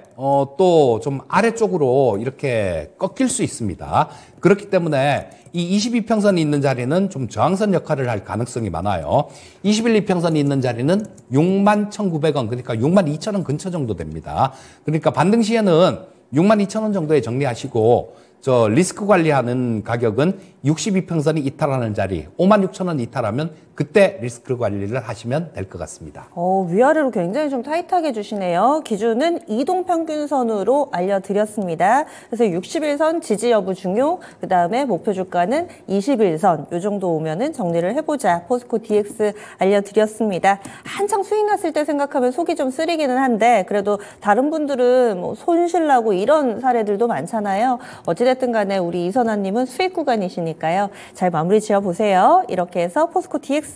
또 좀 아래쪽으로 이렇게 꺾일 수 있습니다. 그렇기 때문에 이 22평선이 있는 자리는 좀 저항선 역할을 할 가능성이 많아요. 21평선이 있는 자리는 61,900원, 그러니까 62,000원 근처 정도 됩니다. 그러니까 반등 시에는 62,000원 정도에 정리하시고 저 리스크 관리하는 가격은 62평선이 이탈하는 자리 56,000원 이탈하면 그때 리스크 관리를 하시면 될 것 같습니다. 위아래로 굉장히 좀 타이트하게 주시네요. 기준은 이동평균선으로 알려드렸습니다. 그래서 60일선 지지 여부 중요, 그 다음에 목표 주가는 21선 요 정도 오면은 정리를 해보자. 포스코 DX 알려드렸습니다. 한창 수익 났을 때 생각하면 속이 좀 쓰리기는 한데 그래도 다른 분들은 뭐 손실 나고 이런 사례들도 많잖아요. 어찌됐든 간에 우리 이선아님은 수익 구간이시니까요. 잘 마무리 지어보세요. 이렇게 해서 포스코 DX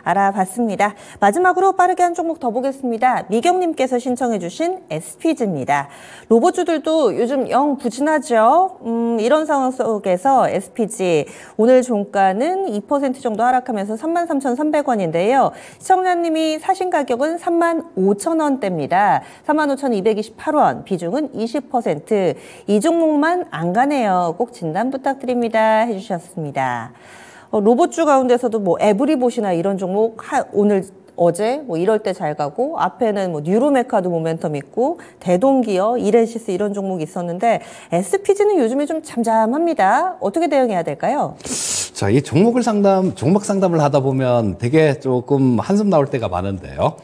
알아봤습니다. 마지막으로 빠르게 한 종목 더 보겠습니다. 미경님께서 신청해주신 SPG입니다. 로봇주들도 요즘 영 부진하죠. 이런 상황 속에서 SPG 오늘 종가는 2% 정도 하락하면서 33,300원인데요. 시청자님이 사신 가격은 35,000원대입니다. 35,228원, 비중은 20%. 이 종목만 안 가네요. 꼭 진단 부탁드립니다. 해주셨습니다. 로봇주 가운데서도 뭐 에브리봇이나 이런 종목 오늘 어제 뭐 이럴 때 잘 가고 앞에는 뭐 뉴로메카도 모멘텀 있고 대동기어, 이레시스 이런 종목이 있었는데 SPG는 요즘에 좀 잠잠합니다. 어떻게 대응해야 될까요? 자, 이 종목 상담을 하다 보면 되게 조금 한숨 나올 때가 많은데요.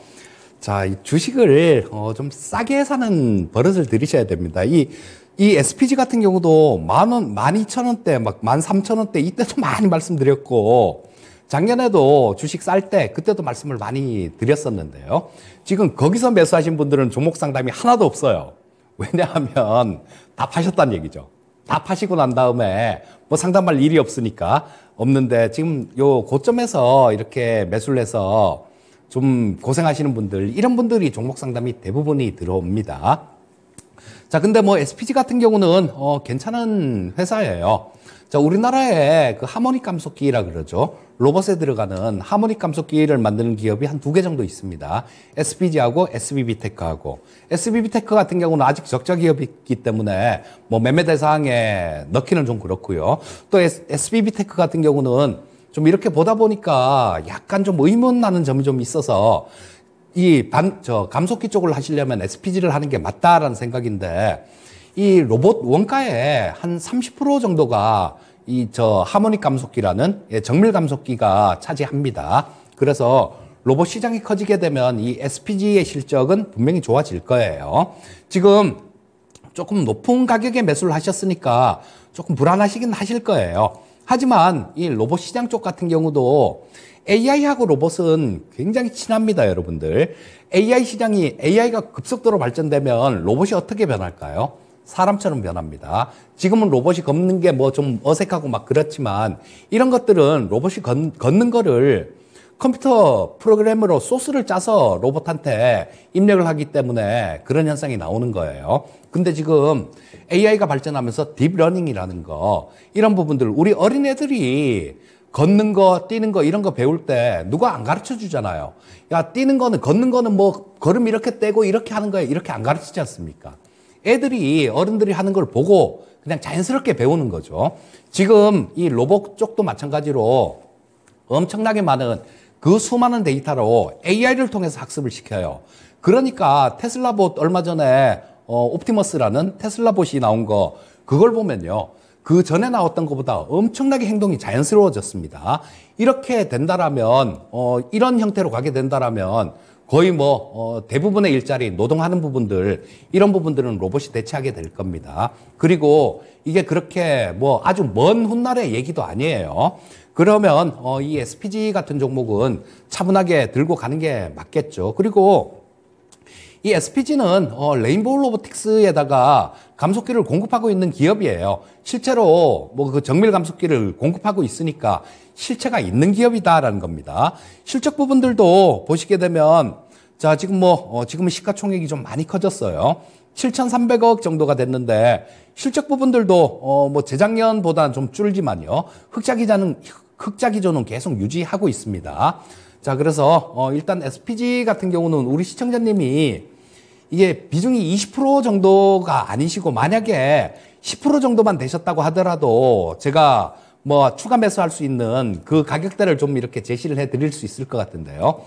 자, 이 주식을 좀 싸게 사는 버릇을 들이셔야 됩니다. 이 SPG 같은 경우도 10,000원, 12,000원대, 막 13,000원대 이때도 많이 말씀드렸고 작년에도 주식 쌀 때 그때도 말씀을 많이 드렸었는데요. 지금 거기서 매수하신 분들은 종목 상담이 하나도 없어요. 왜냐하면 다 파셨다는 얘기죠. 다 파시고 난 다음에 뭐 상담할 일이 없는데 지금 요 고점에서 이렇게 매수를 해서 좀 고생하시는 분들, 이런 분들이 종목 상담이 대부분이 들어옵니다. 자, 근데 뭐 SPG 같은 경우는 괜찮은 회사예요. 자, 우리나라에 그 하모닉 감속기라 그러죠. 로봇에 들어가는 하모닉 감속기를 만드는 기업이 한 2개 정도 있습니다. SPG하고 SBB테크하고. SBB테크 같은 경우는 아직 적자 기업이기 때문에 뭐 매매 대상에 넣기는 좀 그렇고요. 또 SBB테크 같은 경우는 좀 이렇게 보다 보니까 약간 좀 의문 나는 점이 좀 있어서 감속기 쪽을 하시려면 SPG를 하는 게 맞다라는 생각인데, 이 로봇 원가의 한 30% 정도가 하모닉 감속기라는 정밀 감속기가 차지합니다. 그래서 로봇 시장이 커지게 되면 이 SPG의 실적은 분명히 좋아질 거예요. 지금 조금 높은 가격에 매수를 하셨으니까 조금 불안하시긴 하실 거예요. 하지만 이 로봇 시장 쪽 같은 경우도 AI하고 로봇은 굉장히 친합니다, 여러분들. AI가 급속도로 발전되면 로봇이 어떻게 변할까요? 사람처럼 변합니다. 지금은 로봇이 걷는 게 뭐 좀 어색하고 막 그렇지만 이런 것들은 로봇이 걷는 거를 컴퓨터 프로그램으로 소스를 짜서 로봇한테 입력을 하기 때문에 그런 현상이 나오는 거예요. 근데 지금 AI가 발전하면서 딥러닝이라는 거, 이런 부분들, 우리 어린애들이 걷는 거, 뛰는 거, 이런 거 배울 때 누가 안 가르쳐 주잖아요. 야, 걷는 거는 뭐 걸음 이렇게 떼고 이렇게 하는 거야, 이렇게 안 가르치지 않습니까? 어른들이 하는 걸 보고 그냥 자연스럽게 배우는 거죠. 지금 이 로봇 쪽도 마찬가지로 엄청나게 많은 그 수많은 데이터로 AI를 통해서 학습을 시켜요. 그러니까 테슬라봇 얼마 전에 옵티머스라는 테슬라봇이 나온 거, 그걸 보면요, 그 전에 나왔던 것보다 엄청나게 행동이 자연스러워졌습니다. 이렇게 된다라면, 이런 형태로 가게 된다라면 거의 뭐 대부분의 일자리, 노동하는 부분들 이런 부분들은 로봇이 대체하게 될 겁니다. 그리고 이게 그렇게 뭐 아주 먼 훗날의 얘기도 아니에요. 그러면 이 SPG 같은 종목은 차분하게 들고 가는 게 맞겠죠. 그리고 이 SPG는 레인보우 로보틱스에다가 감속기를 공급하고 있는 기업이에요. 실제로 뭐 그 정밀 감속기를 공급하고 있으니까 실체가 있는 기업이다라는 겁니다. 실적 부분들도 보시게 되면 자, 지금 지금은 시가총액이 좀 많이 커졌어요. 7,300억 정도가 됐는데 실적 부분들도 뭐 재작년보다는 좀 줄지만요. 흑자 기조는 계속 유지하고 있습니다. 자, 그래서 일단 SPG 같은 경우는 우리 시청자님이 이게 비중이 20% 정도가 아니시고 만약에 10% 정도만 되셨다고 하더라도 제가 뭐 추가 매수할 수 있는 그 가격대를 좀 이렇게 제시를 해 드릴 수 있을 것 같은데요.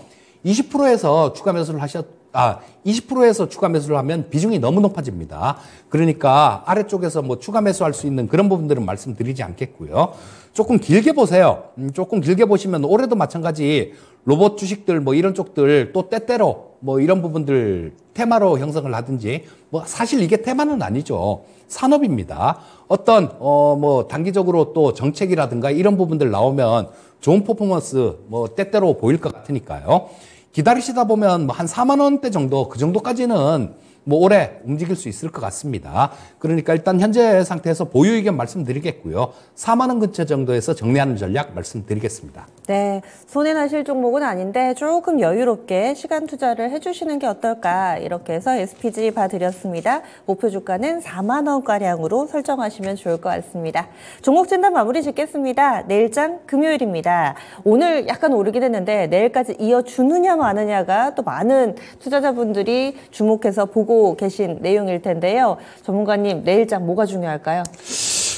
20%에서 추가 매수를 20%에서 추가 매수를 하면 비중이 너무 높아집니다. 그러니까 아래쪽에서 뭐 추가 매수할 수 있는 그런 부분들은 말씀드리지 않겠고요. 조금 길게 보세요. 조금 길게 보시면 올해도 마찬가지 로봇 주식들 뭐 이런 쪽들 또 때때로 뭐 이런 부분들 테마로 형성을 하든지 뭐 사실 이게 테마는 아니죠. 산업입니다. 어떤 뭐 단기적으로 또 정책이라든가 이런 부분들 나오면 좋은 퍼포먼스 뭐 때때로 보일 것 같으니까요. 기다리시다 보면 뭐 한 4만 원대 정도 그 정도까지는 뭐 올해 움직일 수 있을 것 같습니다. 그러니까 일단 현재 상태에서 보유 의견 말씀드리겠고요. 4만 원 근처 정도에서 정리하는 전략 말씀드리겠습니다. 네, 손해 나실 종목은 아닌데 조금 여유롭게 시간 투자를 해주시는 게 어떨까 이렇게 해서 SPG 봐드렸습니다. 목표 주가는 4만 원가량으로 설정하시면 좋을 것 같습니다. 종목 진단 마무리 짓겠습니다. 내일장 금요일입니다. 오늘 약간 오르긴 했는데 내일까지 이어주느냐 마느냐가 또 많은 투자자분들이 주목해서 보고 계신 내용일 텐데요. 전문가님, 내일장 뭐가 중요할까요?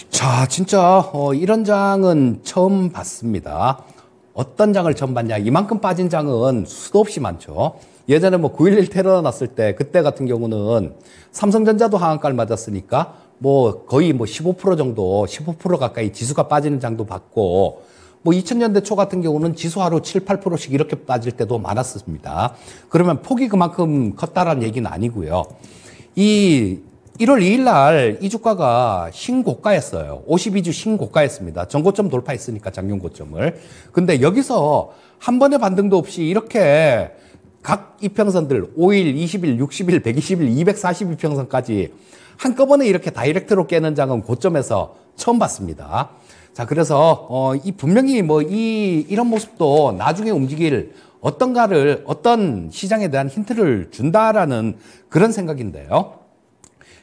자, 진짜 이런 장은 처음 봤습니다. 어떤 장을 처음 봤냐? 이만큼 빠진 장은 수도 없이 많죠. 예전에 뭐 9.11 테러 났을 때 그때 같은 경우는 삼성전자도 하한가를 맞았으니까 뭐 거의 뭐 15% 정도, 15% 가까이 지수가 빠지는 장도 봤고 뭐 2000년대 초 같은 경우는 지수 하루 7, 8%씩 이렇게 빠질 때도 많았습니다. 그러면 폭이 그만큼 컸다라는 얘기는 아니고요. 이 1월 2일 날 이 주가가 신고가였어요. 52주 신고가였습니다. 전고점 돌파했으니까 작년 고점을. 근데 여기서 한 번의 반등도 없이 이렇게 각 이평선들 5일, 20일, 60일, 120일, 242평선까지 한꺼번에 이렇게 다이렉트로 깨는 장은 고점에서 처음 봤습니다. 자, 그래서 이 분명히 뭐 이런 모습도 나중에 움직일 어떤 시장에 대한 힌트를 준다라는 그런 생각인데요.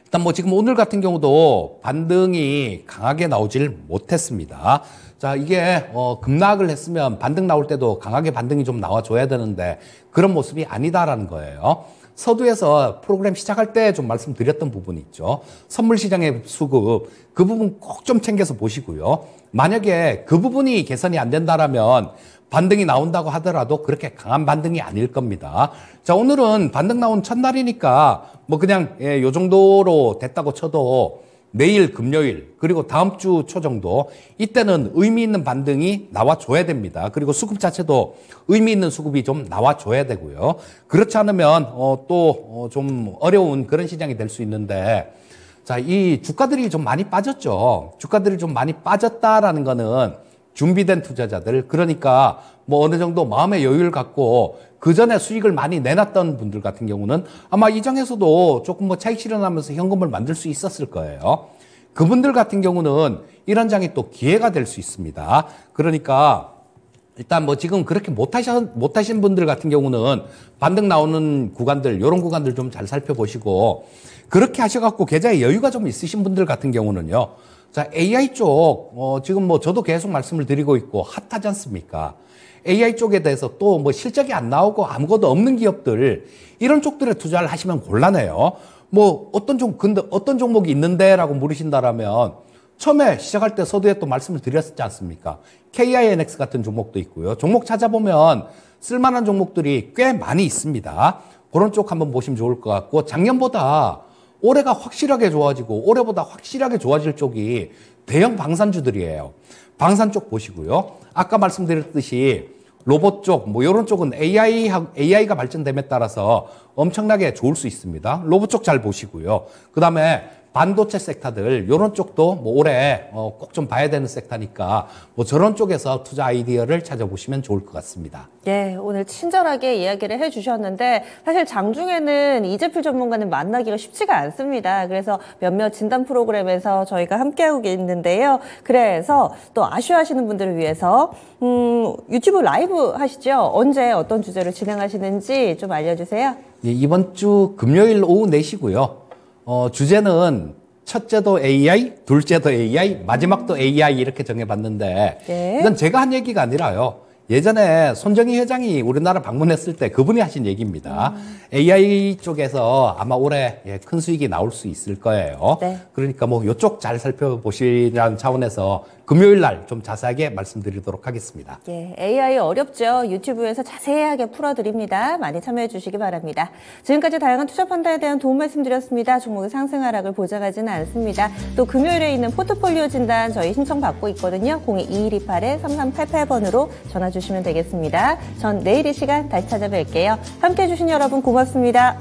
일단 뭐 지금 오늘 같은 경우도 반등이 강하게 나오질 못했습니다. 자, 이게 급락을 했으면 반등 나올 때도 강하게 반등이 좀 나와줘야 되는데 그런 모습이 아니다라는 거예요. 서두에서 프로그램 시작할 때 좀 말씀드렸던 부분이 있죠. 선물 시장의 수급, 그 부분 꼭 좀 챙겨서 보시고요. 만약에 그 부분이 개선이 안 된다라면 반등이 나온다고 하더라도 그렇게 강한 반등이 아닐 겁니다. 자, 오늘은 반등 나온 첫날이니까 뭐 그냥 요 정도로 됐다고 쳐도 내일 금요일 그리고 다음 주 초 정도 이때는 의미 있는 반등이 나와줘야 됩니다. 그리고 수급 자체도 의미 있는 수급이 좀 나와줘야 되고요. 그렇지 않으면 또 좀 어려운 그런 시장이 될 수 있는데 자, 이 주가들이 좀 많이 빠졌죠. 주가들이 좀 많이 빠졌다라는 거는 준비된 투자자들, 그러니까 뭐 어느 정도 마음의 여유를 갖고 그 전에 수익을 많이 내놨던 분들 같은 경우는 아마 이 장에서도 조금 뭐 차익 실현하면서 현금을 만들 수 있었을 거예요. 그분들 같은 경우는 이런 장이 또 기회가 될 수 있습니다. 그러니까 일단 뭐 지금 그렇게 못하신 분들 같은 경우는 반등 나오는 구간들, 이런 구간들 좀 잘 살펴보시고, 그렇게 하셔갖고 계좌에 여유가 좀 있으신 분들 같은 경우는요. 자, AI 쪽, 지금 뭐 저도 계속 말씀을 드리고 있고 핫하지 않습니까? AI 쪽에 대해서 또 뭐 실적이 안 나오고 아무것도 없는 기업들, 이런 쪽들에 투자를 하시면 곤란해요. 뭐 근데 어떤 종목이 있는데라고 물으신다라면 처음에 시작할 때 서두에 또 말씀을 드렸지 않습니까? KINX 같은 종목도 있고요. 종목 찾아보면 쓸만한 종목들이 꽤 많이 있습니다. 그런 쪽 한번 보시면 좋을 것 같고, 작년보다 올해가 확실하게 좋아지고 올해보다 확실하게 좋아질 쪽이 대형 방산주들이에요. 방산 쪽 보시고요. 아까 말씀드렸듯이 로봇 쪽, 뭐 이런 쪽은 AI가 발전됨에 따라서 엄청나게 좋을 수 있습니다. 로봇 쪽 잘 보시고요. 그 다음에 반도체 섹터들 이런 쪽도 뭐 올해 꼭 좀 봐야 되는 섹터니까 뭐 저런 쪽에서 투자 아이디어를 찾아보시면 좋을 것 같습니다. 예, 오늘 친절하게 이야기를 해주셨는데 사실 장중에는 이재필 전문가는 만나기가 쉽지가 않습니다. 그래서 몇몇 진단 프로그램에서 저희가 함께하고 있는데요. 그래서 또 아쉬워하시는 분들을 위해서 유튜브 라이브 하시죠? 언제 어떤 주제로 진행하시는지 좀 알려주세요. 예, 이번 주 금요일 오후 4시고요. 주제는 첫째도 AI, 둘째도 AI, 마지막도 AI 이렇게 정해봤는데 네. 이건 제가 한 얘기가 아니라요. 예전에 손정희 회장이 우리나라 방문했을 때 그분이 하신 얘기입니다. AI 쪽에서 아마 올해 큰 수익이 나올 수 있을 거예요. 네. 그러니까 뭐 이쪽 잘 살펴보시라는 차원에서 금요일 날 좀 자세하게 말씀드리도록 하겠습니다. 예, AI 어렵죠. 유튜브에서 자세하게 풀어드립니다. 많이 참여해 주시기 바랍니다. 지금까지 다양한 투자 판단에 대한 도움 말씀드렸습니다. 종목의 상승 하락을 보장하지는 않습니다. 또 금요일에 있는 포트폴리오 진단 저희 신청받고 있거든요. 02-2128-3388번으로 전화 주시면 되겠습니다. 전 내일 이 시간 다시 찾아뵐게요. 함께해 주신 여러분 고맙습니다.